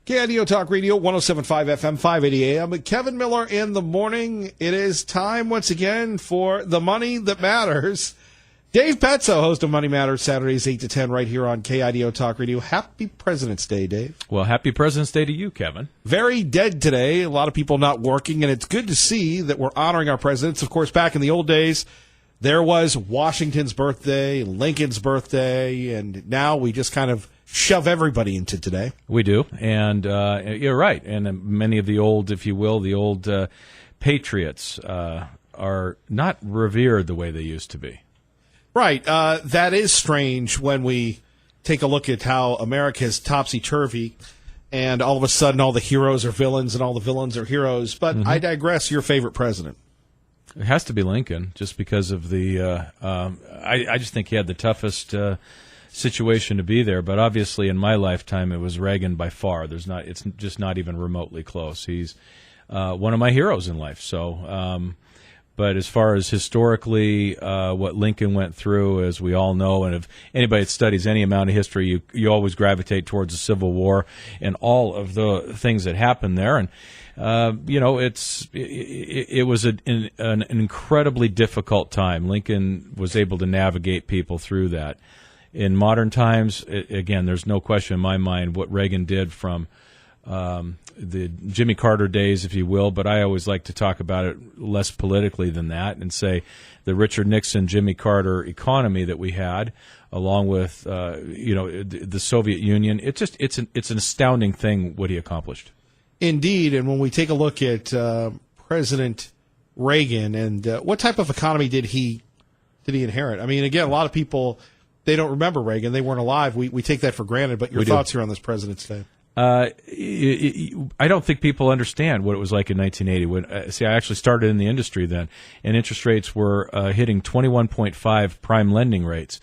KIDO Talk Radio, 107.5 FM, 580 AM. Kevin Miller in the morning. It is time once again for The Money That Matters. Dave Petzo, host of Money Matters, Saturdays 8 to 10 right here on KIDO Talk Radio. Happy President's Day, Dave. Well, happy President's Day to you, Kevin. Very dead today. A lot of people not working, and it's good to see that we're honoring our presidents. Of course, back in the old days, there was Washington's birthday, Lincoln's birthday, and now we just kind of shove everybody into today. We do, and you're right. And many of the old, if you will, the old patriots are not revered the way they used to be. Right. That is strange when we take a look at how America is topsy-turvy, and all of a sudden all the heroes are villains and all the villains are heroes. But I digress. Your favorite president? It has to be Lincoln, just because of the I just think he had the toughest situation to be there, but obviously in my lifetime it was Reagan by far. It's just not even remotely close. He's one of my heroes in life. So, but as far as historically what Lincoln went through, as we all know, and if anybody that studies any amount of history, you always gravitate towards the Civil War and all of the things that happened there. And it was an incredibly difficult time. Lincoln was able to navigate people through that. In modern times, again, there's no question in my mind what Reagan did from the Jimmy Carter days, if you will, but I always like to talk about it less politically than that and say the Richard Nixon, Jimmy Carter economy that we had, along with the Soviet Union. It's an astounding thing what he accomplished. Indeed, and when we take a look at President Reagan and what type of economy did he inherit? I mean, again, a lot of people, they don't remember Reagan. They weren't alive. We take that for granted. But your thoughts here on this President's Day? I don't think people understand what it was like in 1980. I actually started in the industry then, and interest rates were hitting 21.5 prime lending rates.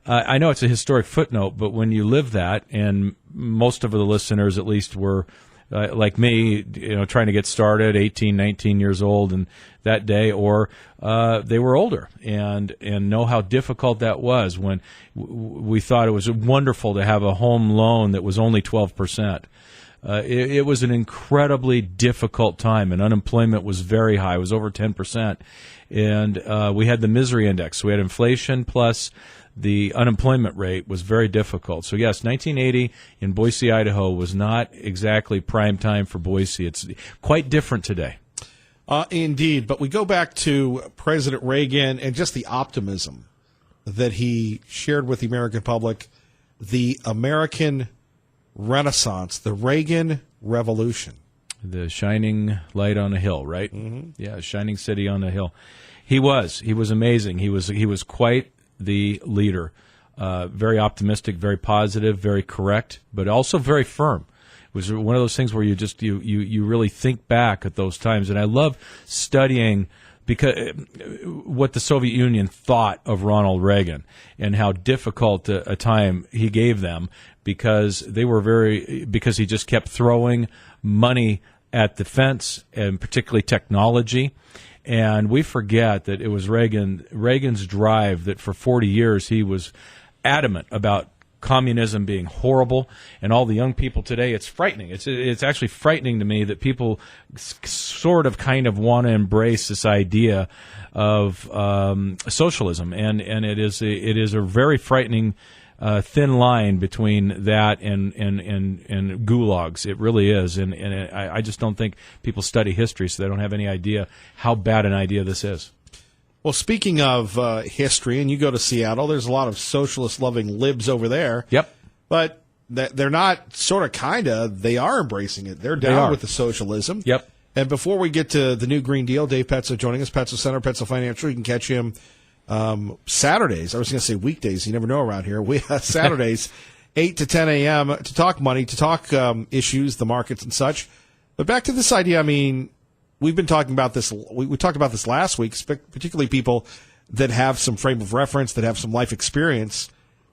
I know it's a historic footnote, but when you live that, and most of the listeners at least were like me, trying to get started, 18, 19 years old, and that day, or they were older and know how difficult that was when we thought it was wonderful to have a home loan that was only 12%. It was an incredibly difficult time, and unemployment was very high. It was over 10%. And we had the misery index. So we had inflation plus the unemployment rate was very difficult. So, yes, 1980 in Boise, Idaho was not exactly prime time for Boise. It's quite different today. Indeed. But we go back to President Reagan and just the optimism that he shared with the American public, the American Renaissance, the Reagan Revolution. The shining light on a hill, right? Mm-hmm. Yeah, shining city on a hill. He was amazing. He was quite the leader, very optimistic, very positive, very correct, but also very firm. It was one of those things where you really think back at those times, and I love studying because what the Soviet Union thought of Ronald Reagan and how difficult a time he gave them because he just kept throwing money at defense and particularly technology. And we forget that it was Reagan's drive that for 40 years he was adamant about communism being horrible. And all the young people today, it's frightening. It's actually frightening to me that people sort of kind of want to embrace this idea of socialism. And it is a very frightening thin line between that and gulags. It really is, and I just don't think people study history, so they don't have any idea how bad an idea this is. Well, speaking of history, and you go to Seattle, there's a lot of socialist-loving libs over there. Yep. But they're not sort of kinda. They are embracing it. They're down with the socialism. Yep. And before we get to the new Green Deal, Dave Petzo joining us, Petzo Center, Petzo Financial. You can catch him Saturdays. I was going to say weekdays. You never know around here. We Saturdays, 8 to 10 a.m. to talk money, to talk issues, the markets and such. But back to this idea, I mean, we've been talking about this. We talked about this last week, particularly people that have some frame of reference, that have some life experience.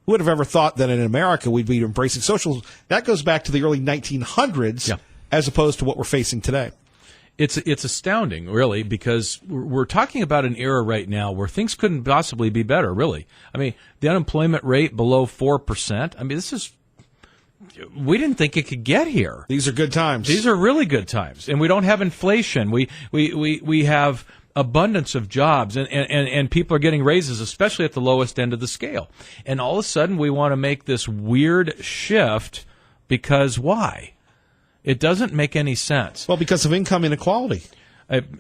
Who would have ever thought that in America we'd be embracing socialism? That goes back to the early 1900s as opposed to what we're facing today. It's astounding, really, because we're talking about an era right now where things couldn't possibly be better, really. I mean, the unemployment rate below 4%. I mean, this is we didn't think it could get here. These are good times. These are really good times, and we don't have inflation. We have abundance of jobs, and people are getting raises, especially at the lowest end of the scale. And all of a sudden, we want to make this weird shift because why? It doesn't make any sense. Well, because of income inequality.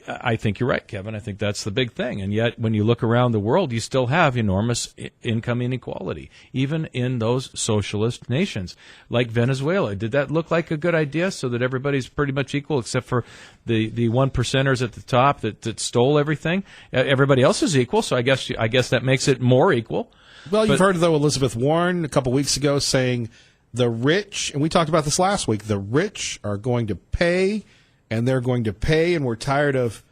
I think you're right, Kevin. I think that's the big thing. And yet, when you look around the world, you still have enormous income inequality, even in those socialist nations like Venezuela. Did that look like a good idea so that everybody's pretty much equal except for the one percenters at the top that stole everything? Everybody else is equal, so I guess that makes it more equal. Well, you've heard, though, Elizabeth Warren a couple weeks ago saying the rich, and we talked about this last week, the rich are going to pay, and they're going to pay, and we're tired of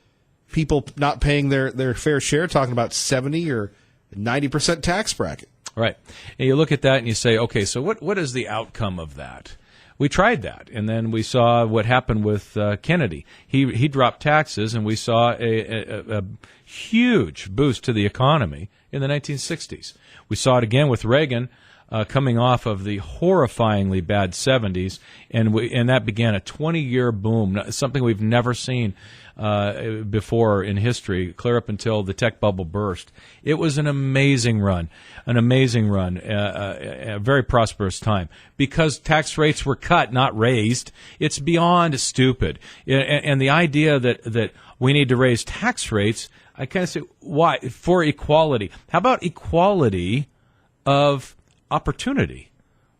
people not paying their fair share, talking about 70 or 90% tax bracket. Right. And you look at that and you say, okay, so what is the outcome of that? We tried that, and then we saw what happened with Kennedy. He dropped taxes, and we saw a huge boost to the economy in the 1960s. We saw it again with Reagan, coming off of the horrifyingly bad 70s, and that began a 20-year boom, something we've never seen before in history, clear up until the tech bubble burst. It was an amazing run, a very prosperous time. Because tax rates were cut, not raised, it's beyond stupid. And the idea that we need to raise tax rates, I kind of say, why? For equality. How about equality of opportunity?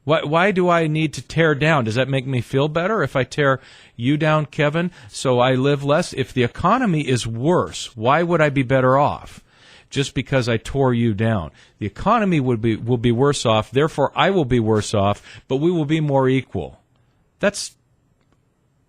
Why do I need to tear down? Does that make me feel better if I tear you down, Kevin, so I live less? If the economy is worse, why would I be better off? Just because I tore you down. The economy will be worse off, therefore I will be worse off, but we will be more equal. That's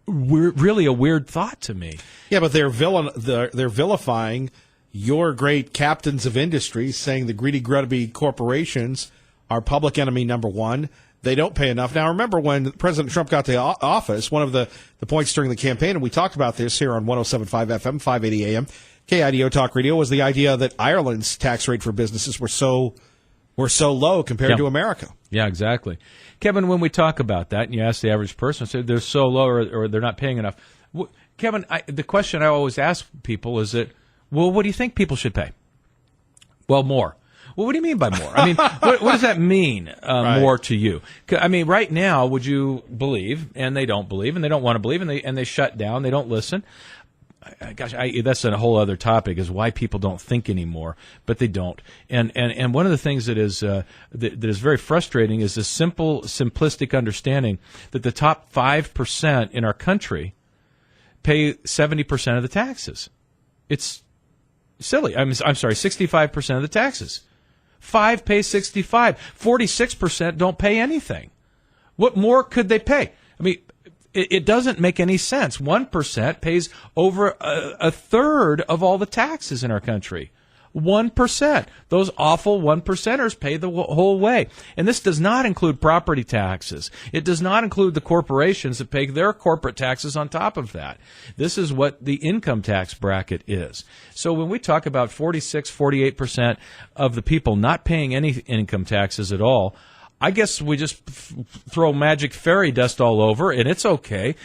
really a weird thought to me. Yeah, but they're vilifying your great captains of industry, saying the greedy, grubby corporations are public enemy number one. They don't pay enough. Now, remember when President Trump got to office, one of the points during the campaign, and we talked about this here on 107.5 FM, 580 AM, KIDO Talk Radio, was the idea that Ireland's tax rate for businesses were so low compared to America. Yeah, exactly. Kevin, when we talk about that, and you ask the average person, say they're so low or they're not paying enough. Kevin, the question I always ask people is that, well, what do you think people should pay? Well, more. Well, what do you mean by more? I mean, what does that mean, Right. more to you? I mean, right now, would you believe, and they don't believe, and they don't want to believe, and they shut down, they don't listen. Gosh, that's a whole other topic, is why people don't think anymore, but they don't. And one of the things that is very frustrating is this simplistic understanding that the top 5% in our country pay 70% of the taxes. It's silly. I'm sorry, 65% of the taxes. 5 pay 65. 46% don't pay anything. What more could they pay? I mean, it doesn't make any sense. 1% pays over a third of all the taxes in our country. 1%. Those awful 1%ers pay the whole way. And this does not include property taxes. It does not include the corporations that pay their corporate taxes on top of that. This is what the income tax bracket is. So when we talk about 46, 48% of the people not paying any income taxes at all, I guess we just throw magic fairy dust all over, and it's okay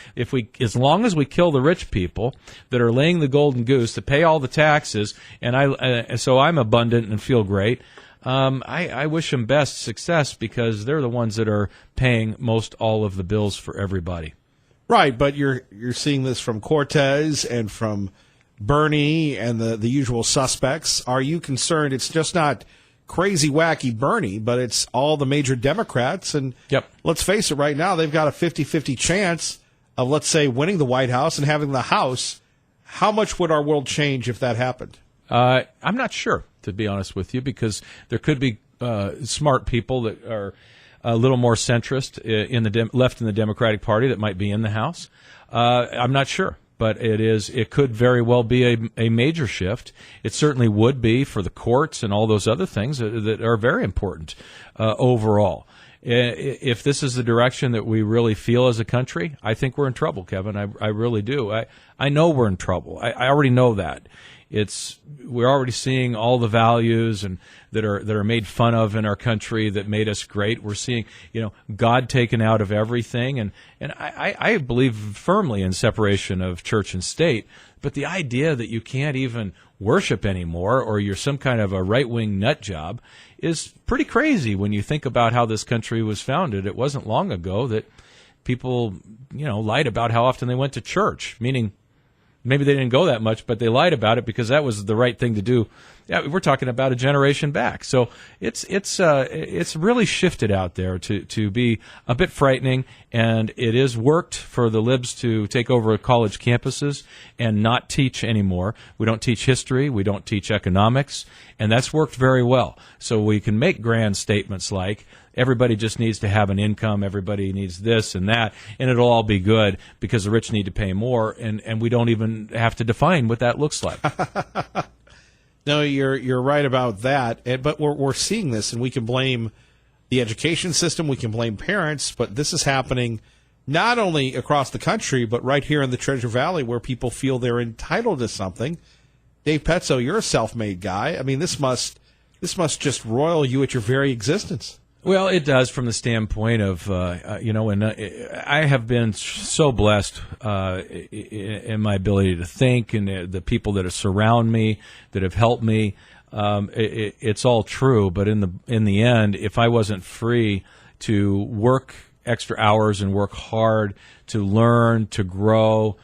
as long as we kill the rich people that are laying the golden goose to pay all the taxes, and so I'm abundant and feel great. I wish them best success because they're the ones that are paying most all of the bills for everybody. Right, but you're seeing this from Cortez and from Bernie and the usual suspects. Are you concerned it's just not crazy, wacky Bernie, but it's all the major Democrats? And let's face it, right now, they've got a 50-50 chance of, let's say, winning the White House and having the House. How much would our world change if that happened? I'm not sure, to be honest with you, because there could be smart people that are a little more centrist left in the Democratic Party that might be in the House. I'm not sure. But it could very well be a major shift. It certainly would be for the courts and all those other things that are very important overall. If this is the direction that we really feel as a country, I think we're in trouble, Kevin. I really do. I know we're in trouble. I already know that. we're already seeing all the values and that are made fun of in our country that made us great. We're seeing, God taken out of everything, and I believe firmly in separation of church and state. But the idea that you can't even worship anymore, or you're some kind of a right-wing nut job, is pretty crazy when you think about how this country was founded. It wasn't long ago that people, lied about how often they went to church, meaning maybe they didn't go that much, but they lied about it because that was the right thing to do. Yeah, we're talking about a generation back. So it's really shifted out there to be a bit frightening, and it is worked for the libs to take over college campuses and not teach anymore. We don't teach history, we don't teach economics, and that's worked very well. So we can make grand statements like, everybody just needs to have an income, everybody needs this and that, and it'll all be good because the rich need to pay more, and we don't even have to define what that looks like. No, you're right about that, but we're seeing this, and we can blame the education system, we can blame parents, but this is happening not only across the country, but right here in the Treasure Valley where people feel they're entitled to something. Dave Pezzo, you're a self-made guy. I mean, this must just roil you at your very existence. Well, it does from the standpoint of, and I have been so blessed in my ability to think, and the people that surround me, that have helped me. It's all true, but in the end, if I wasn't free to work extra hours and work hard to learn, to grow,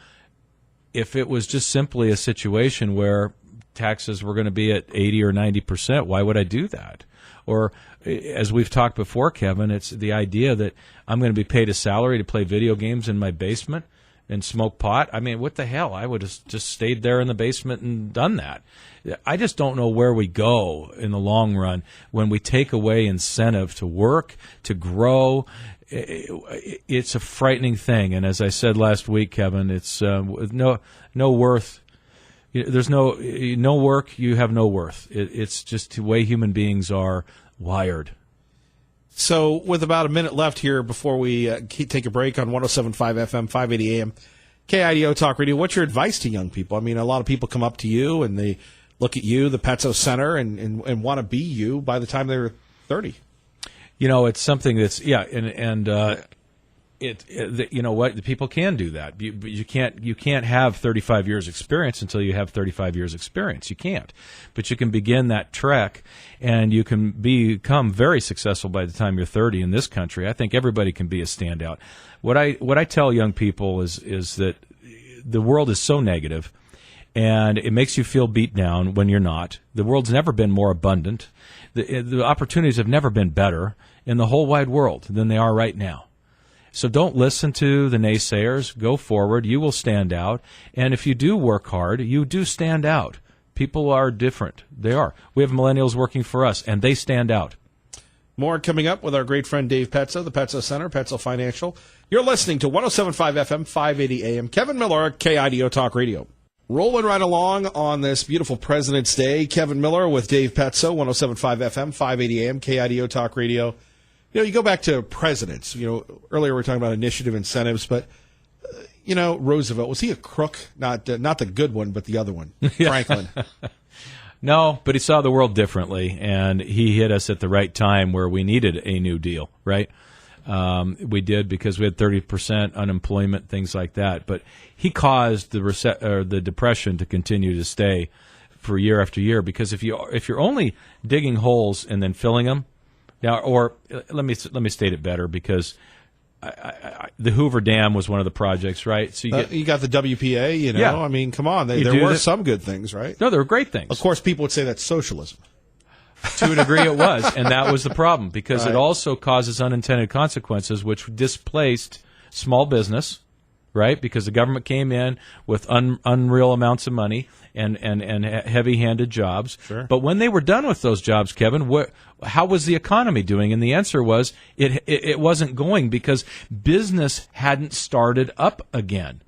if it was just simply a situation where taxes were going to be at 80 or 90%, why would I do that? Or, as we've talked before, Kevin, it's the idea that I'm going to be paid a salary to play video games in my basement and smoke pot. I mean, what the hell? I would have just stayed there in the basement and done that. I just don't know where we go in the long run when we take away incentive to work, to grow. It's a frightening thing. And as I said last week, Kevin, it's no worth. There's no work, you have no worth. It's just the way human beings are wired. So with about a minute left here before we take a break on 107.5 FM, 580 AM, KIDO Talk Radio, what's your advice to young people? I mean, a lot of people come up to you and they look at you, the Pezzo Center, and want to be you by the time they're 30. It's something that's, you know what, the people can do that. You can't have 35 years experience until you have 35 years experience. You can't, but you can begin that trek, and you can become very successful by the time you're 30 in this country. I think everybody can be a standout. What I tell young people is that the world is so negative, and it makes you feel beat down when you're not. The world's never been more abundant. The opportunities have never been better in the whole wide world than they are right now. So don't listen to the naysayers. Go forward. You will stand out. And if you do work hard, you do stand out. People are different. They are. We have millennials working for us, and they stand out. More coming up with our great friend Dave Pezzo, the Pezzo Center, Pezzo Financial. You're listening to 107.5 FM, 580 AM. Kevin Miller, KIDO Talk Radio. Rolling right along on this beautiful President's Day. Kevin Miller with Dave Pezzo, 107.5 FM, 580 AM, KIDO Talk Radio. You go back to presidents. Earlier we were talking about initiative incentives, but Roosevelt, was he a crook? Not the good one, but the other one, Franklin. No, but he saw the world differently, and he hit us at the right time where we needed a New Deal, right? We did, because we had 30% unemployment, things like that. But he caused the Depression to continue to stay for year after year, because if you're only digging holes and then filling them. Now, or let me state it better, because the Hoover Dam was one of the projects, right? So you got the WPA, Yeah. I mean, come on, there were some good things, right? No, there were great things. Of course, people would say that's socialism. To a degree, it was, and that was the problem, because Right. it also causes unintended consequences, which displaced small business, right? Because the government came in with unreal amounts of money and heavy-handed jobs. Sure. But when they were done with those jobs, Kevin, how was the economy doing? And the answer was it wasn't going, because business hadn't started up again.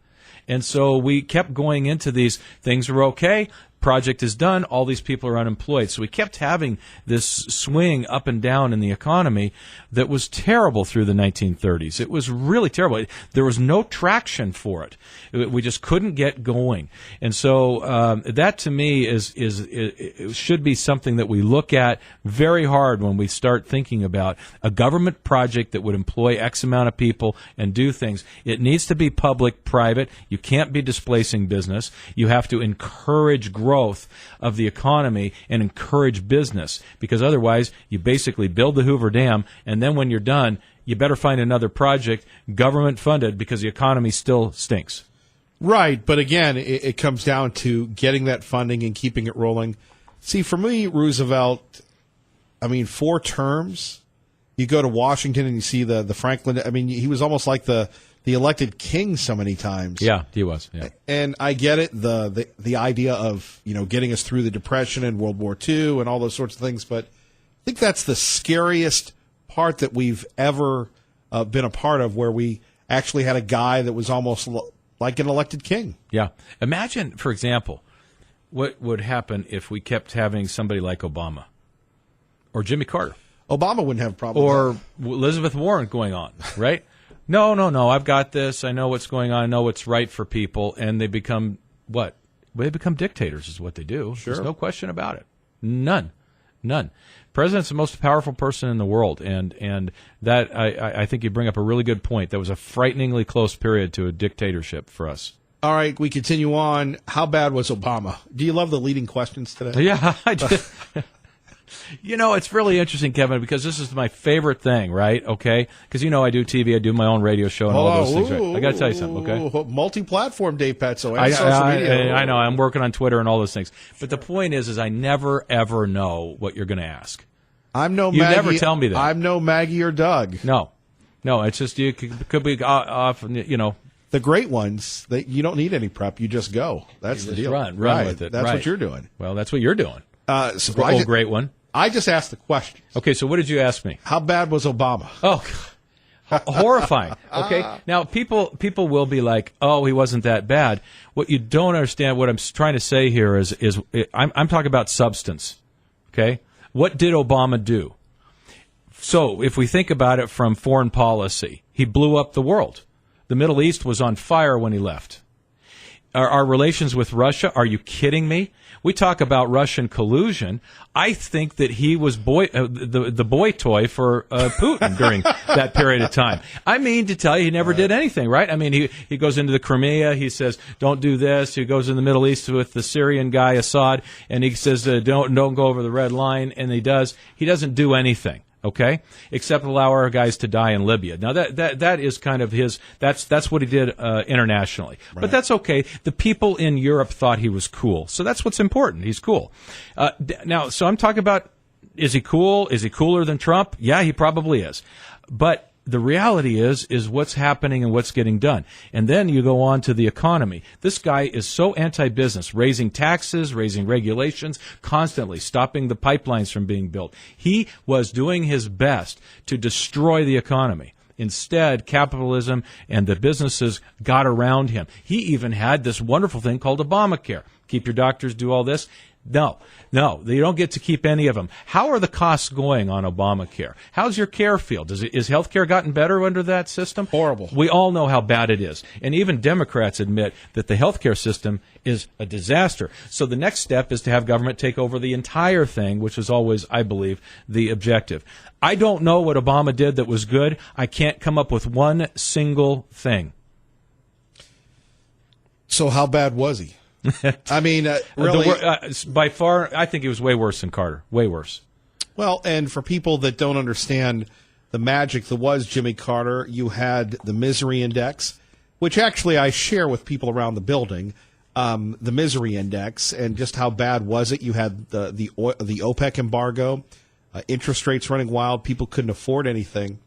And so we kept going into these things were okay. project is done, all these people are unemployed. So we kept having this swing up and down in the economy that was terrible through the 1930s. It was really terrible. There was no traction for it. We just couldn't get going. And so that to me it should be something that we look at very hard when we start thinking about a government project that would employ X amount of people and do things. It needs to be public-private. You can't be displacing business. You have to encourage growth of the economy and encourage business, because otherwise you basically build the Hoover Dam, and then when you're done, you better find another project, government-funded, because the economy still stinks. Right, but again, it comes down to getting that funding and keeping it rolling. See, for me, Roosevelt, 4 terms. You go to Washington and you see the Franklin. He was almost like the elected king so many times. Yeah, he was. Yeah. And I get it, the idea of getting us through the Depression and World War II and all those sorts of things. But I think that's the scariest part that we've ever been a part of, where we actually had a guy that was almost like an elected king. Yeah. Imagine, for example, what would happen if we kept having somebody like Obama or Jimmy Carter. Obama wouldn't have a problem or with that. Elizabeth Warren going on, right? No, I've got this. I know what's going on. I know what's right for people. And they become what? They become dictators is what they do. Sure. There's no question about it. None. President's the most powerful person in the world, and that I think you bring up a really good point. That was a frighteningly close period to a dictatorship for us. All right, we continue on. How bad was Obama? Do you love the leading questions today? Yeah, I just, it's really interesting, Kevin, because this is my favorite thing, right? Okay, because I do TV, I do my own radio show, and all those things. Right? I got to tell you something, okay? Multi-platform, Dave Petzo. I know. I'm working on Twitter and all those things. But the point is I never ever know what you're going to ask. I'm no You Maggie. never tell me that. I'm no Maggie or Doug. No, it's just you could be off. The great ones, you don't need any prep. You just go. That's You the just deal. run right. with it. That's Right. what you're doing. Well, that's what you're doing. Great one. I just asked the question. Okay, so what did you ask me? How bad was Obama? Oh, horrifying. Okay, now people will be like, "Oh, he wasn't that bad." What you don't understand, what I'm trying to say here is I'm talking about substance. Okay, what did Obama do? So, if we think about it from foreign policy, he blew up the world. The Middle East was on fire when he left. Our relations with Russia, are you kidding me? We talk about Russian collusion. I think that he was the boy toy for Putin during that period of time. I mean, to tell you, he never did anything, right? I mean, he goes into the Crimea. He says, don't do this. He goes in the Middle East with the Syrian guy, Assad, and he says, don't go over the red line, and he does. He doesn't do anything. Okay, except allow our guys to die in Libya. Now that is kind of his. That's what he did internationally. Right. But that's okay. The people in Europe thought he was cool, so that's what's important. He's cool. Now, so I'm talking about, is he cool? Is he cooler than Trump? Yeah, he probably is. But the reality is what's happening and what's getting done. And then you go on to the economy. This guy is so anti-business, raising taxes, raising regulations, constantly stopping the pipelines from being built. He was doing his best to destroy the economy. Instead, capitalism and the businesses got around him. He even had this wonderful thing called Obamacare. Keep your doctors, do all this. No, you don't get to keep any of them. How are the costs going on Obamacare? How's your care field? Is health care gotten better under that system? Horrible. We all know how bad it is. And even Democrats admit that the health care system is a disaster. So the next step is to have government take over the entire thing, which is always, I believe, the objective. I don't know what Obama did that was good. I can't come up with one single thing. So how bad was he? I mean, really, by far, I think he was way worse than Carter. Way worse. Well, and for people that don't understand the magic that was Jimmy Carter, you had the misery index, which actually I share with people around the building. The misery index and just how bad was it? You had the OPEC embargo, interest rates running wild. People couldn't afford anything.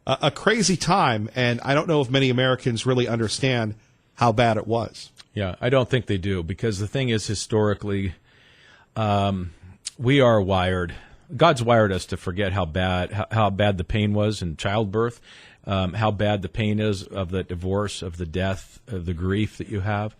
A crazy time, and I don't know if many Americans really understand how bad it was. Yeah, I don't think they do, because the thing is, historically, we are wired. God's wired us to forget how bad the pain was in childbirth, how bad the pain is of the divorce, of the death, of the grief that you have.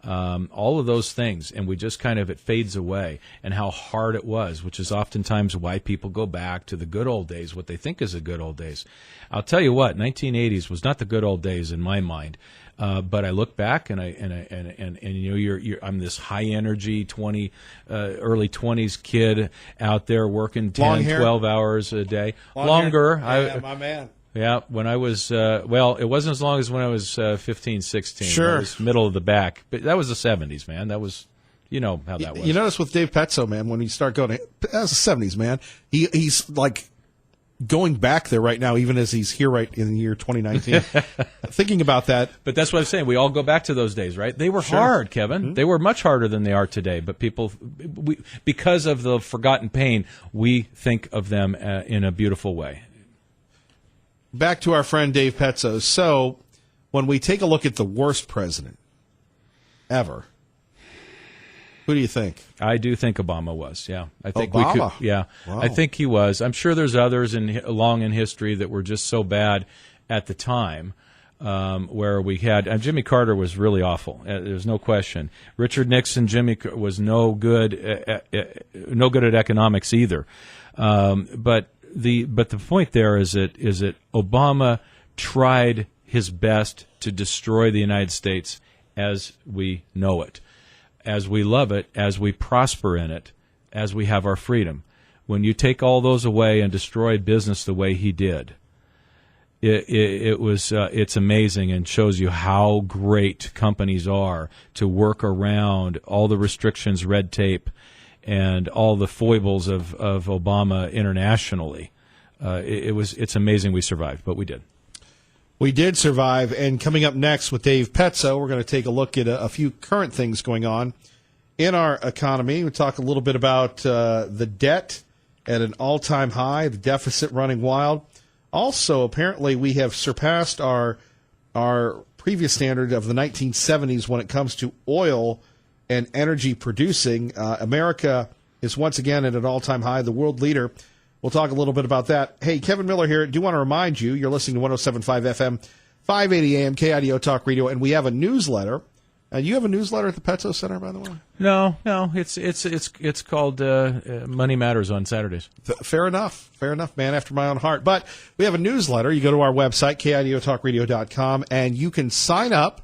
all of those things, and we just kind of, it fades away, and how hard it was, which is oftentimes why people go back to the good old days, what they think is the good old days. I'll tell you what, 1980s was not the good old days in my mind. But I look back and I'm this high energy early 20s kid out there working 10, 12 hours a day. Longer. Yeah, my man. Yeah, when I was, it wasn't as long as when I was 15, 16. Sure. I was middle of the back. But that was the 70s, man. That was, you know how that was. You notice with Dave Petzo, man, when you start going, that's the 70s, man. He's like going back there right now, even as he's here right in the year 2019. Thinking about that. But that's what I'm saying. We all go back to those days, right? They were hard, Kevin. Mm-hmm. They were much harder than they are today. But because of the forgotten pain, we think of them in a beautiful way. Back to our friend Dave Petzo. So, when we take a look at the worst president ever, who do you think? I do think Obama was. Yeah, I think Obama. we could. Yeah, wow. I think he was. I'm sure there's others along in history that were just so bad at the time. Where we had Jimmy Carter was really awful. There's no question. Richard Nixon, was no good at economics either. But the point there is that Obama tried his best to destroy the United States as we know it, as we love it, as we prosper in it, as we have our freedom. When you take all those away and destroy business the way he did, it's amazing and shows you how great companies are to work around all the restrictions, red tape, and all the foibles of Obama internationally. It's amazing we survived, but we did. We did survive, and coming up next with Dave Petzo, we're going to take a look at a few current things going on in our economy. We'll talk a little bit about the debt at an all-time high, the deficit running wild. Also, apparently, we have surpassed our previous standard of the 1970s when it comes to oil and energy producing. America is once again at an all-time high, the world leader. We'll talk a little bit about that. Hey, Kevin Miller here. I do want to remind you, you're listening to 107.5 FM, 580 AM, KIDO Talk Radio, and we have a newsletter. And you have a newsletter at the Petzo Center, by the way? No, it's called Money Matters on Saturdays. Fair enough, man after my own heart. But we have a newsletter. You go to our website, KIDOTalkRadio.com, and you can sign up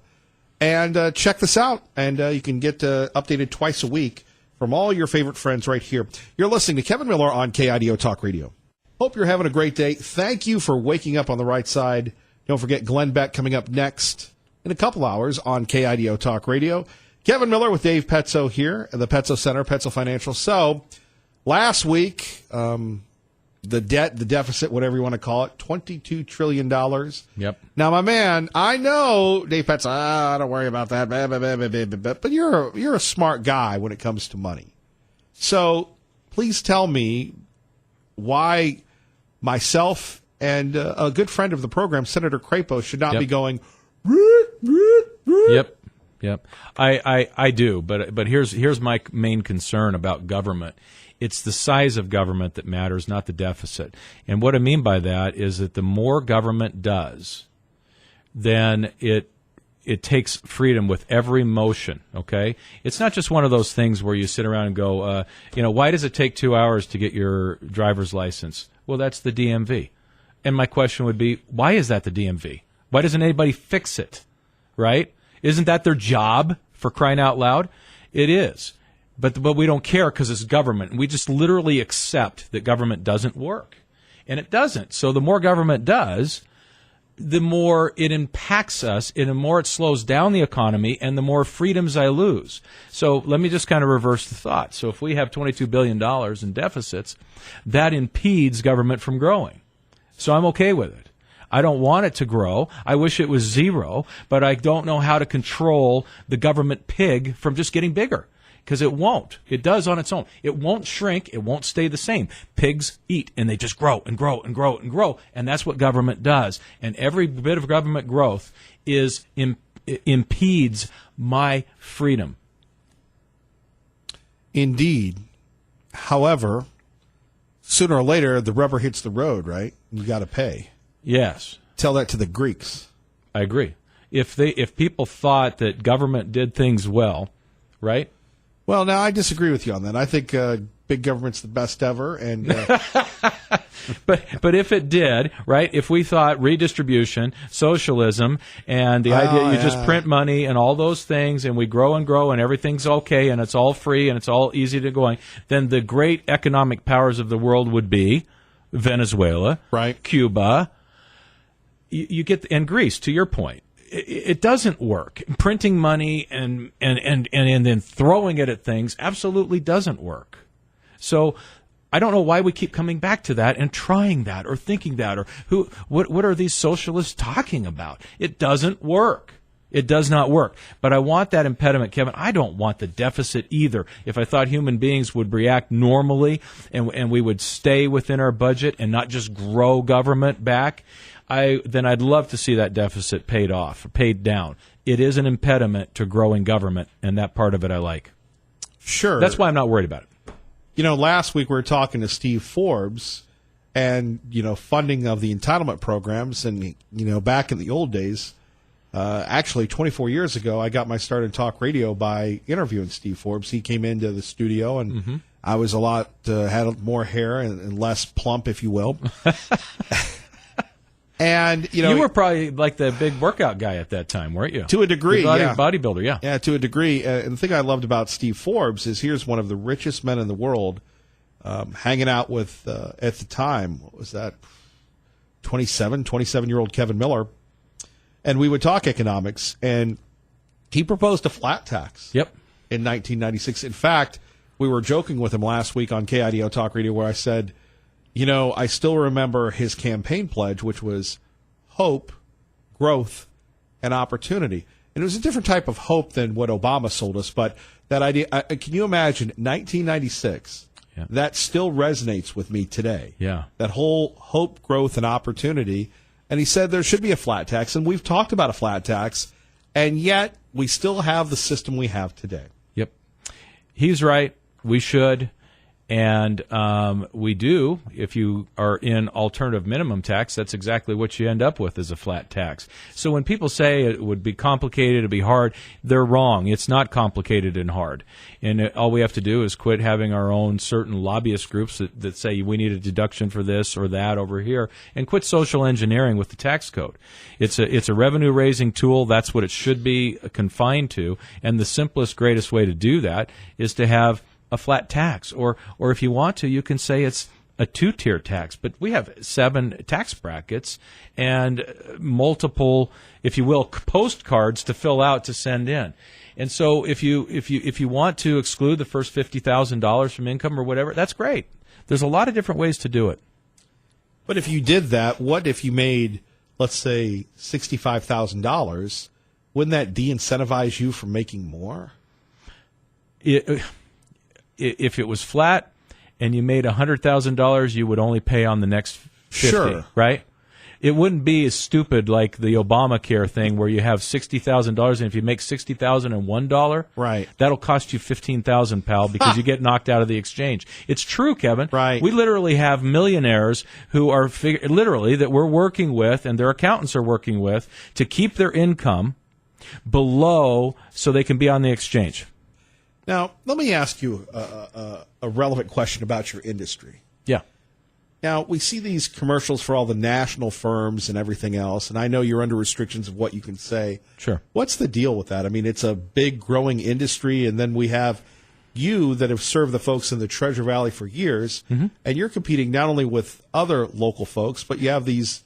and check this out. And you can get updated twice a week from all your favorite friends right here. You're listening to Kevin Miller on KIDO Talk Radio. Hope you're having a great day. Thank you for waking up on the right side. Don't forget Glenn Beck coming up next in a couple hours on KIDO Talk Radio. Kevin Miller with Dave Petzo here at the Petzo Center, Petzo Financial. So, last week, the debt, the deficit, whatever you want to call it, $22 trillion. Yep. Now, my man, I know, Dave Petzo, don't worry about that, but you're a smart guy when it comes to money. So, please tell me why myself and a good friend of the program, Senator Crapo, should not be going, Yep. I do, but here's my main concern about government. It's the size of government that matters, not the deficit. And what I mean by that is that the more government does, then it takes freedom with every motion, okay? It's not just one of those things where you sit around and go, why does it take 2 hours to get your driver's license? Well, that's the DMV. And my question would be, why is that the DMV? Why doesn't anybody fix it, right? Isn't that their job, for crying out loud? It is. But we don't care because it's government. We just literally accept that government doesn't work. And it doesn't. So the more government does, the more it impacts us, and the more it slows down the economy, and the more freedoms I lose. So let me just kind of reverse the thought. So if we have $22 billion in deficits, that impedes government from growing. So I'm okay with it. I don't want it to grow. I wish it was zero, but I don't know how to control the government pig from just getting bigger. Because it won't. It does on its own. It won't shrink. It won't stay the same. Pigs eat, and they just grow and grow and grow and grow. And that's what government does. And every bit of government growth impedes my freedom. Indeed. However, sooner or later, the rubber hits the road, right? You got to pay. Yes. Tell that to the Greeks. I agree. if people thought that government did things well, right? Well, now I disagree with you on that. I think big government's the best ever, and But if it did, right? If we thought redistribution, socialism, and the idea you just print money and all those things, and we grow and grow, and everything's okay, and it's all free, and it's all easy to going, then the great economic powers of the world would be Venezuela, right, Cuba. You get and Greece. To your point, it doesn't work. Printing money and then throwing it at things absolutely doesn't work. So I don't know why we keep coming back to that and trying that or thinking that or what are these socialists talking about? It doesn't work. It does not work. But I want that impediment, Kevin. I don't want the deficit either. If I thought human beings would react normally and we would stay within our budget and not just grow government back, then I'd love to see that deficit paid off, paid down. It is an impediment to growing government, and that part of it I like. Sure. That's why I'm not worried about it. You know, last week we were talking to Steve Forbes and, funding of the entitlement programs. And, back in the old days, actually 24 years ago, I got my start in talk radio by interviewing Steve Forbes. He came into the studio, and I was had more hair and less plump, if you will. And, you were probably like the big workout guy at that time, weren't you? To a degree, yeah. Bodybuilder, yeah. Yeah, to a degree. And the thing I loved about Steve Forbes is here's one of the richest men in the world hanging out with, at the time, what was that, 27-year-old Kevin Miller. And we would talk economics, and he proposed a flat tax. Yep. In 1996. In fact, we were joking with him last week on KIDO Talk Radio where I said, I still remember his campaign pledge, which was hope, growth, and opportunity. And it was a different type of hope than what Obama sold us. But that idea, can you imagine, 1996, that still resonates with me today. Yeah. That whole hope, growth, and opportunity. And he said there should be a flat tax. And we've talked about a flat tax, and yet we still have the system we have today. Yep. He's right. We should. And we do. If you are in alternative minimum tax, that's exactly what you end up with is a flat tax. So when people say it would be complicated, it'd be hard, they're wrong. It's not complicated and hard. And all we have to do is quit having our own certain lobbyist groups that say we need a deduction for this or that over here, and quit social engineering with the tax code. It's a revenue-raising tool. That's what it should be confined to. And the simplest, greatest way to do that is to have a flat tax, or if you want to, you can say it's a two-tier tax. But we have 7 tax brackets and multiple, if you will, postcards to fill out to send in. And so if you want to exclude the first $50,000 from income or whatever, that's great. There's a lot of different ways to do it. But if you did that, what if you made, let's say, $65,000? Wouldn't that de-incentivize you from making more? If it was flat and you made $100,000, you would only pay on the next 50, sure, right? It wouldn't be as stupid like the Obamacare thing where you have $60,000, and if you make $60,001, right, that'll cost you $15,000, pal, because you get knocked out of the exchange. It's true, Kevin. Right. We literally have millionaires who are literally that we're working with, and their accountants are working with, to keep their income below so they can be on the exchange. Now, let me ask you a relevant question about your industry. Yeah. Now, we see these commercials for all the national firms and everything else, and I know you're under restrictions of what you can say. Sure. What's the deal with that? I mean, it's a big growing industry, and then we have you that have served the folks in the Treasure Valley for years, and you're competing not only with other local folks, but you have these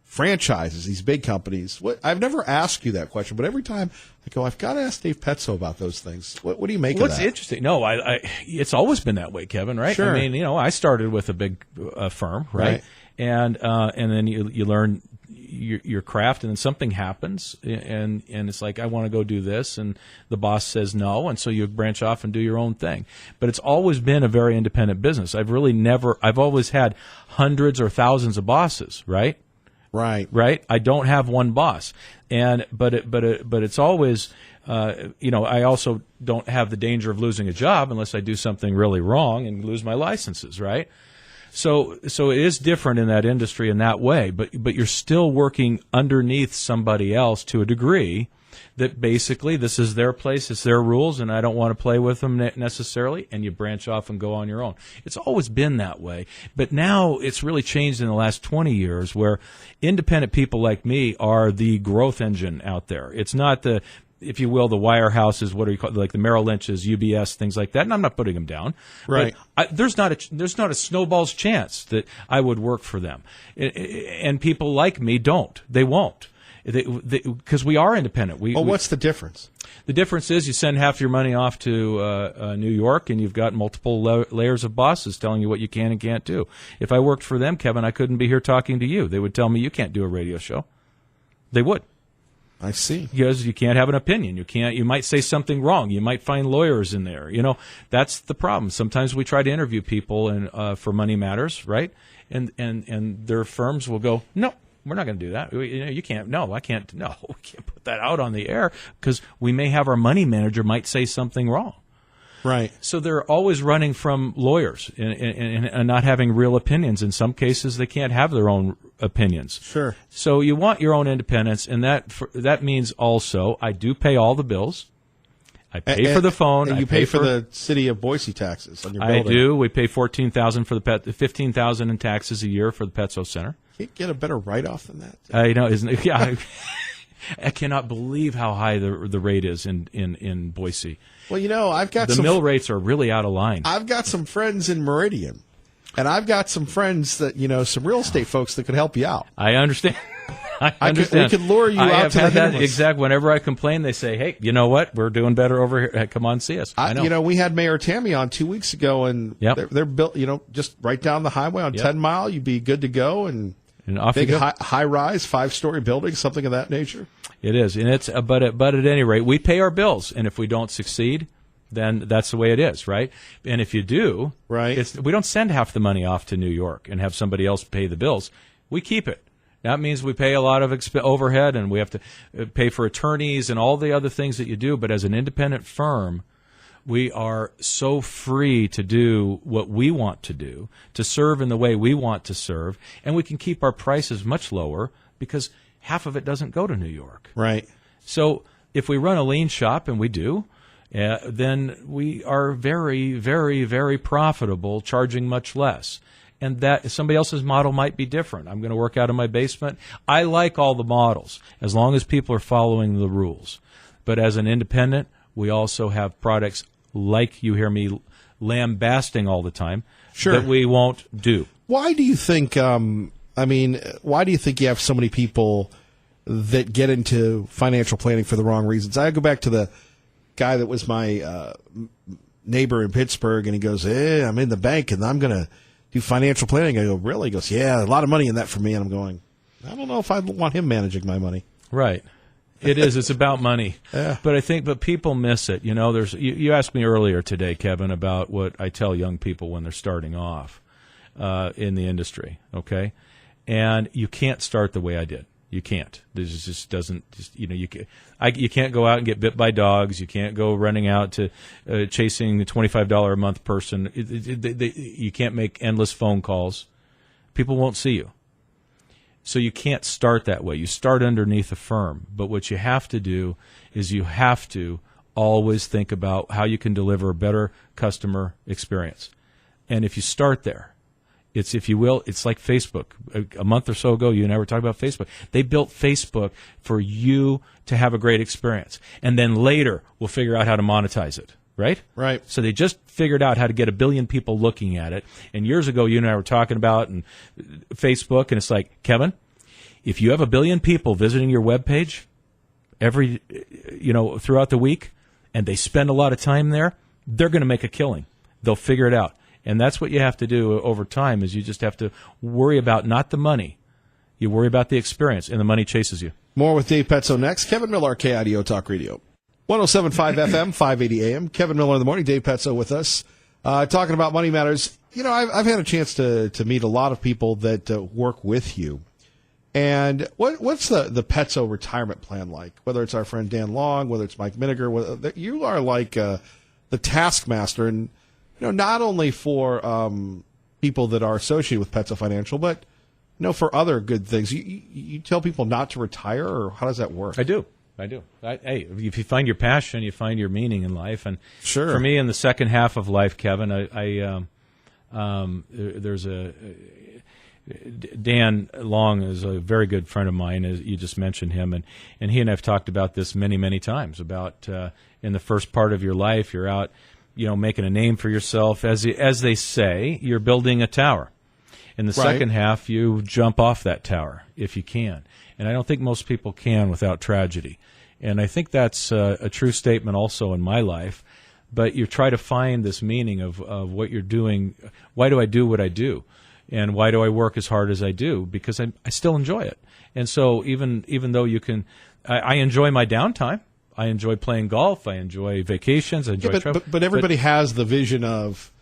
franchises, these big companies. I've never asked you that question, but every time I go, I've got to ask Dave Petzo about those things. What do you make of that? What's interesting? No, it's always been that way, Kevin. Right? Sure. I mean, I started with a big firm, right? And then you learn your craft, and then something happens, and it's like, I want to go do this, and the boss says no, and so you branch off and do your own thing. But it's always been a very independent business. I've always had hundreds or thousands of bosses, right? Right. I don't have one boss, but it's always, I also don't have the danger of losing a job unless I do something really wrong and lose my licenses, right? So it is different in that industry in that way, but you're still working underneath somebody else to a degree that basically this is their place, it's their rules, and I don't want to play with them necessarily, and you branch off and go on your own. It's always been that way, but now it's really changed in the last 20 years where independent people like me are the growth engine out there. It's not the, if you will, the wirehouses, what do you call it, like the Merrill Lynch's, UBS, things like that. And I'm not putting them down. Right. There's not a snowball's chance that I would work for them. And people like me don't. They won't. Because we are independent. What's the difference? The difference is you send half your money off to New York, and you've got multiple layers of bosses telling you what you can and can't do. If I worked for them, Kevin, I couldn't be here talking to you. They would tell me you can't do a radio show. They would. I see. Because you can't have an opinion. You might say something wrong. You might find lawyers in there. That's the problem. Sometimes we try to interview people and for Money Matters, right? And their firms will go, no, we're not going to do that. You can't. No, I can't. No, we can't put that out on the air because we may have our money manager might say something wrong. Right. So they're always running from lawyers and not having real opinions. In some cases, they can't have their own opinions. Sure. So you want your own independence, and that means also I do pay all the bills. I pay for the phone. And you pay for the city of Boise taxes on your building. I do. We pay $14,000 for the $15,000 in taxes a year for the Petso Center. Can't get a better write-off than that. I know, isn't it? Yeah. I cannot believe how high the rate is in Boise. Well, I've got the mill rates are really out of line. I've got some friends in Meridian, and I've got some friends that some real estate folks that could help you out. I understand. I understand. We could lure you out to the that exact. Whenever I complain, they say, "Hey, you know what? We're doing better over here. Come on, see us." I know. We had Mayor Tammy on 2 weeks ago, and they're built. Just right down the highway on 10 Mile. You'd be good to go, and off big you go. high rise 5-story building, something of that nature. It is, and it's but at any rate, we pay our bills, and if we don't succeed, then that's the way it is, right? And if you do, right, we don't send half the money off to New York and have somebody else pay the bills. We keep it. That means we pay a lot of overhead, and we have to pay for attorneys and all the other things that you do. But as an independent firm, we are so free to do what we want to do, to serve in the way we want to serve, and we can keep our prices much lower because half of it doesn't go to New York. Right. So if we run a lean shop, and we do, then we are very, very, very profitable, charging much less. And that somebody else's model might be different. I'm going to work out of my basement. I like all the models as long as people are following the rules. But as an independent, we also have products like you hear me lambasting all the time that we won't do. Why do you think? Why do you think you have so many people that get into financial planning for the wrong reasons? I go back to the guy that was my neighbor in Pittsburgh, and he goes, I'm in the bank, and I'm going to do financial planning. I go, really? He goes, yeah, a lot of money in that for me. And I'm going, I don't know if I want him managing my money. Right. It is. It's about money. Yeah. But people miss it. You asked me earlier today, Kevin, about what I tell young people when they're starting off in the industry. Okay, and you can't start the way I did. You can't. This just doesn't. You can't go out and get bit by dogs. You can't go running out to chasing a $25 a month person. You can't make endless phone calls. People won't see you. So you can't start that way. You start underneath a firm. But what you have to do is you have to always think about how you can deliver a better customer experience. And if you start there, it's, if you will, it's like Facebook. A month or so ago, you and I were talking about Facebook. They built Facebook for you to have a great experience. And then later, we'll figure out how to monetize it. Right? Right. So they just figured out how to get 1 billion people looking at it. And years ago, you and I were talking about Facebook, and it's like, Kevin, if you have 1 billion people visiting your webpage throughout the week, and they spend a lot of time there, they're going to make a killing. They'll figure it out. And that's what you have to do over time, is you just have to worry about not the money. You worry about the experience, and the money chases you. More with Dave Petso next. Kevin Miller, KIDO Talk Radio. 107.5 FM, 580 AM. Kevin Miller in the morning. Dave Petso with us, talking about Money Matters. I've had a chance to meet a lot of people that work with you. And what's the Petso retirement plan like? Whether it's our friend Dan Long, whether it's Mike Miniger, you are like the taskmaster, and not only for people that are associated with Petzo Financial, but for other good things. You tell people not to retire, or how does that work? I do. Hey, if you find your passion, you find your meaning in life. And Sure. For me, in the second half of life, Kevin, there's Dan Long is a very good friend of mine, as you just mentioned him, and he and I have talked about this many, many times, about in the first part of your life, you're out, making a name for yourself. As they say, you're building a tower. In the second half, you jump off that tower, if you can. And I don't think most people can without tragedy. And I think that's a true statement also in my life. But you try to find this meaning of what you're doing. Why do I do what I do? And why do I work as hard as I do? Because I still enjoy it. And so even though I enjoy my downtime. I enjoy playing golf. I enjoy vacations. I enjoy travel. But everybody has the vision of,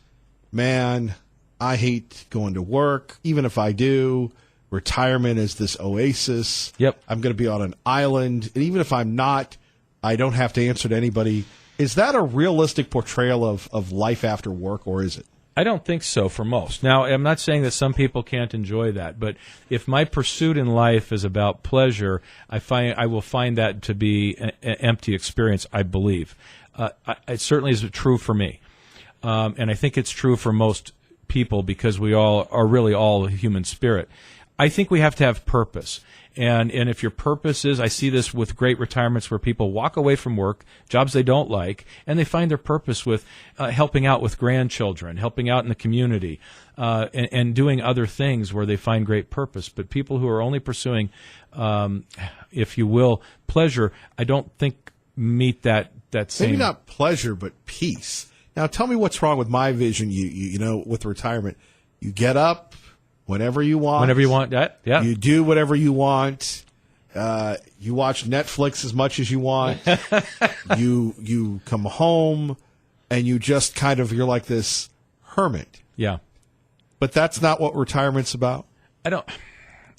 man, I hate going to work. Even if I do, retirement is this oasis. Yep. I'm going to be on an island. And even if I'm not, I don't have to answer to anybody. Is that a realistic portrayal of life after work, or is it? I don't think so for most. Now, I'm not saying that some people can't enjoy that, but if my pursuit in life is about pleasure, I will find that to be an empty experience, I believe. It certainly is true for me. And I think it's true for most people, because we all are really all human spirit. I think we have to have purpose. And if your purpose is, I see this with great retirements where people walk away from work, jobs they don't like, and they find their purpose with helping out with grandchildren, helping out in the community, and doing other things where they find great purpose. But people who are only pursuing, if you will, pleasure, I don't think meet that same. Maybe not pleasure, but peace. Now, tell me what's wrong with my vision. With retirement, you get up whenever you want. Whenever you want that, yeah. You do whatever you want. You watch Netflix as much as you want. You come home, and you just you're like this hermit. Yeah. But that's not what retirement's about.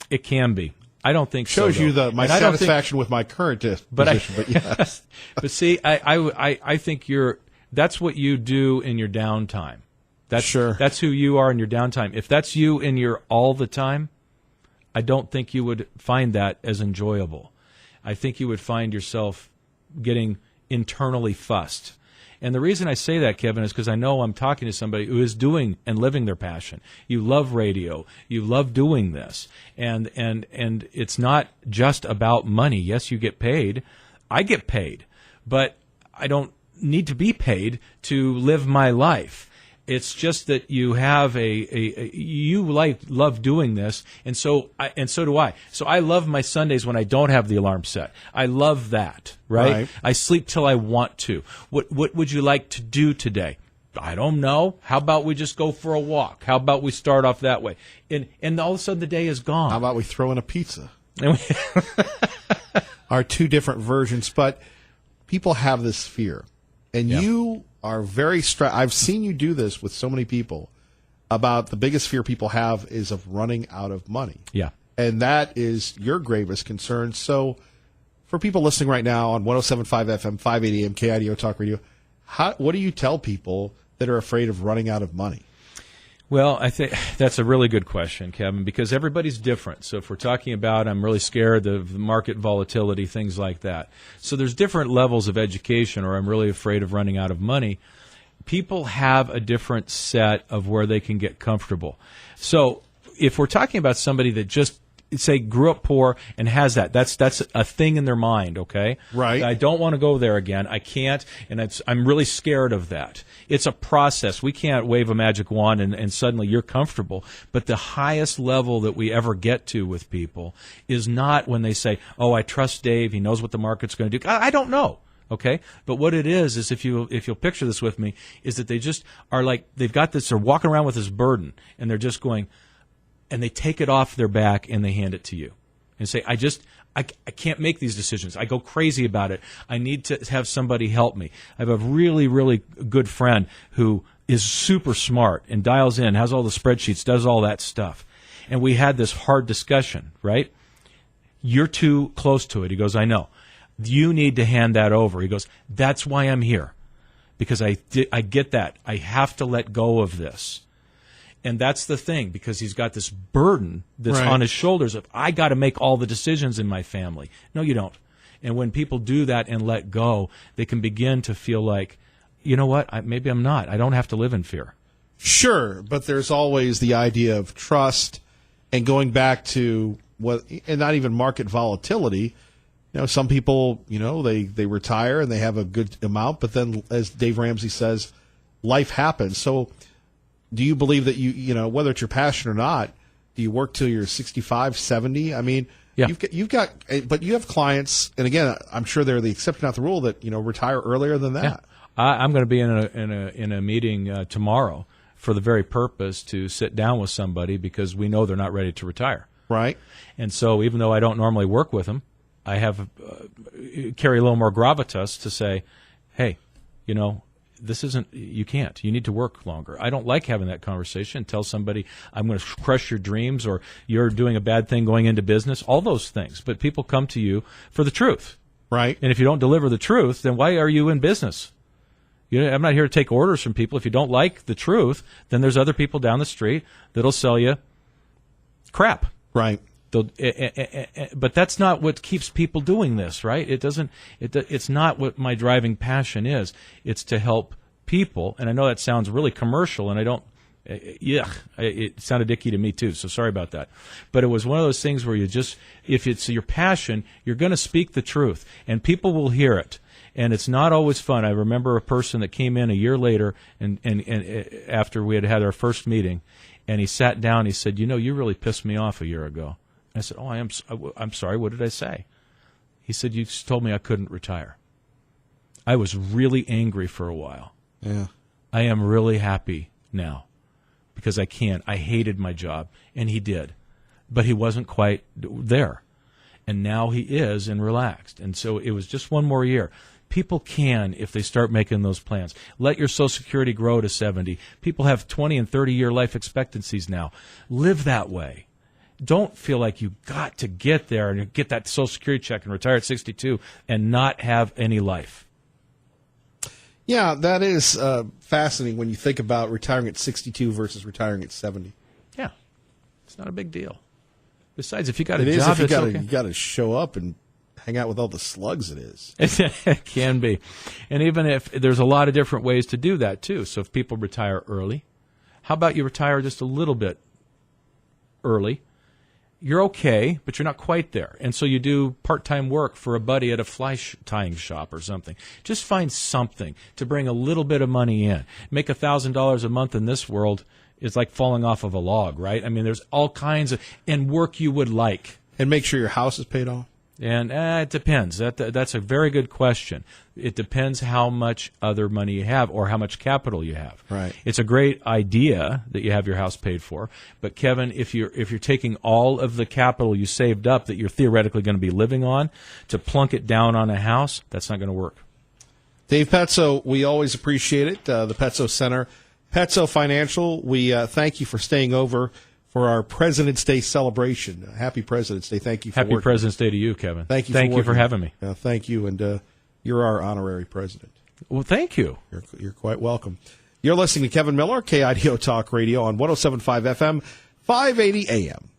It can be. I don't think Shows so. Shows you my satisfaction with my current position. But yes. But see, I think that's what you do in your downtime. That's who you are in your downtime. If that's you in your all the time, I don't think you would find that as enjoyable. I think you would find yourself getting internally fussed. And the reason I say that, Kevin, is because I know I'm talking to somebody who is doing and living their passion. You love radio. You love doing this. And it's not just about money. Yes, you get paid. I get paid. But I don't need to be paid to live my life. It's just that you have you love doing this, and so do I. So I love my Sundays when I don't have the alarm set. I love that, right? I sleep till I want to. What would you like to do today? I don't know. How about we just go for a walk? How about we start off that way? And all of a sudden the day is gone. How about we throw in a pizza? Are two different versions, but people have this fear, and you are very I've seen you do this with so many people about the biggest fear people have is of running out of money. Yeah. And that is your gravest concern. So for people listening right now on 107.5 FM, 580 AM, KIDO Talk Radio, what do you tell people that are afraid of running out of money? Well, I think that's a really good question, Kevin, because everybody's different. So if we're talking about I'm really scared of the market volatility, things like that. So there's different levels of education, or I'm really afraid of running out of money. People have a different set of where they can get comfortable. So if we're talking about somebody that just, say, grew up poor and has that's a thing in their mind, okay? Right. I don't want to go there again. I can't, and I'm really scared of that. It's a process. We can't wave a magic wand and suddenly you're comfortable. But the highest level that we ever get to with people is not when they say, oh, I trust Dave. He knows what the market's going to do. I don't know. Okay, but what it is if you'll picture this with me, is that they just are like, they've got this, they're walking around with this burden, and they're just going, and they take it off their back and they hand it to you and say, I can't make these decisions. I go crazy about it. I need to have somebody help me. I have a really, really good friend who is super smart and dials in, has all the spreadsheets, does all that stuff. And we had this hard discussion, right? You're too close to it. He goes, I know. You need to hand that over. He goes, that's why I'm here, because I get that. I have to let go of this. And that's the thing, because he's got this burden that's Right. on his shoulders of, I got to make all the decisions in my family. No, you don't. And when people do that and let go, they can begin to feel like, you know what, maybe I'm not. I don't have to live in fear. Sure, but there's always the idea of trust and going back to what, and not even market volatility. You know, some people, they retire and they have a good amount, but then, as Dave Ramsey says, life happens. So, do you believe that whether it's your passion or not, do you work till you're 65, 70? I mean, Yeah. but you have clients, and again, I'm sure they're the exception, not the rule, that retire earlier than that. Yeah. I'm going to be in a meeting tomorrow for the very purpose to sit down with somebody, because we know they're not ready to retire. Right. And so, even though I don't normally work with them, I have carry a little more gravitas to say, hey, this isn't, you can't. You need to work longer. I don't like having that conversation. Tell somebody, I'm going to crush your dreams, or you're doing a bad thing going into business, all those things. But people come to you for the truth. Right. And if you don't deliver the truth, then why are you in business? I'm not here to take orders from people. If you don't like the truth, then there's other people down the street that'll sell you crap. Right. But that's not what keeps people doing this, right? It's not what my driving passion is. It's to help people, and I know that sounds really commercial, and I don't. It sounded icky to me too. So sorry about that. But it was one of those things where if it's your passion, you're going to speak the truth, and people will hear it. And it's not always fun. I remember a person that came in a year later, and after we had our first meeting, and he sat down. And he said, "You really pissed me off a year ago." I said, "Oh, I'm sorry. What did I say?" He said, "You told me I couldn't retire." I was really angry for a while. Yeah. I am really happy now because I can. I hated my job, and he did. But he wasn't quite there. And now he is, and relaxed. And so it was just one more year. People can, if they start making those plans. Let your Social Security grow to 70. People have 20 and 30-year life expectancies now. Live that way. Don't feel like you got to get there and get that Social Security check and retire at 62 and not have any life. Yeah, that is fascinating when you think about retiring at 62 versus retiring at 70. Yeah, it's not a big deal. Besides, if you got a It is job, if you it's okay. got to show up and hang out with all the slugs. It is. It can be. And even if there's a lot of different ways to do that, too. So if people retire early, how about you retire just a little bit early? You're okay, but you're not quite there. And so you do part-time work for a buddy at a fly tying shop or something. Just find something to bring a little bit of money in. Make $1,000 a month in this world is like falling off of a log, right? I mean, there's all kinds of and work you would like. And make sure your house is paid off. And it depends. That's a very good question. It depends how much other money you have or how much capital you have. Right. It's a great idea that you have your house paid for, but Kevin, if you're taking all of the capital you saved up that you're theoretically going to be living on to plunk it down on a house, that's not going to work. Dave Petzo, we always appreciate it. The Petzo Center, Petzo Financial. We thank you for staying over for our President's Day celebration. Happy President's Day. Thank you for Happy working. President's Day to you, Kevin. Thank you Thank you for working. having me. Thank you, and you're our honorary president. Well, thank you. You're quite welcome. You're listening to Kevin Miller, KIDO Talk Radio on 107.5 FM, 580 AM.